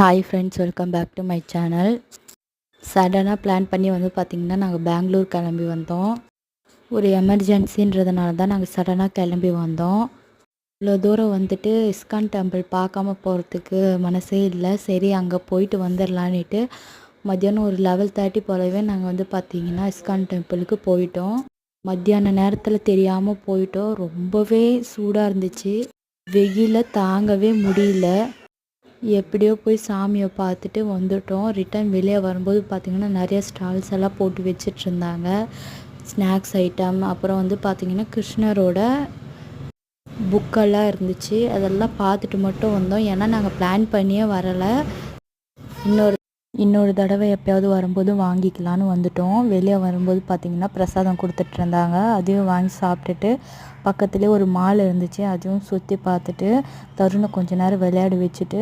Hi friends, welcome back to my channel. சடனாக plan பண்ணி பார்த்திங்கன்னா நாங்கள் பெங்களூர் கிளம்பி வந்தோம். ஒரு எமர்ஜென்சின்றதுனால தான் நாங்கள் சடனாக கிளம்பி வந்தோம். இவ்வளோ தூரம் இஸ்கான் டெம்பிள் பார்க்காம போகிறதுக்கு மனசே இல்லை. சரி, அங்கே போயிட்டு வந்துடலான்ட்டு மத்தியானம் ஒரு 11:30 போலவே நாங்கள் பார்த்திங்கன்னா இஸ்கான் டெம்பிளுக்கு போயிட்டோம். மத்தியான நேரத்தில் தெரியாமல் போயிட்டோம். ரொம்பவே சூடாக இருந்துச்சு. வெயில தாங்கவே முடியல. எப்படியோ போய் சாமியை பார்த்துட்டு வந்துட்டோம். ரிட்டன் வெளியே வரும்போது பார்த்திங்கன்னா நிறைய ஸ்டால்ஸ் எல்லாம் போட்டு வச்சிட்ருந்தாங்க. ஸ்நாக்ஸ் ஐட்டம், அப்புறம் பார்த்திங்கன்னா கிருஷ்ணரோட புக்கெல்லாம் இருந்துச்சு. அதெல்லாம் பார்த்துட்டு மட்டும் வந்தோம். ஏன்னா நாங்கள் பிளான் பண்ணியே வரலை. இன்னொரு தடவை எப்போயாவது வரும்போது வாங்கிக்கலான்னு வந்துட்டோம். வெளியே வரும்போது பார்த்திங்கன்னா பிரசாதம் கொடுத்துட்ருந்தாங்க. அதையும் வாங்கி சாப்பிட்டுட்டு பக்கத்துலேயே ஒரு மால் இருந்துச்சு. அதையும் சுற்றி பார்த்துட்டு தருணை கொஞ்ச நேரம் விளையாட வச்சுட்டு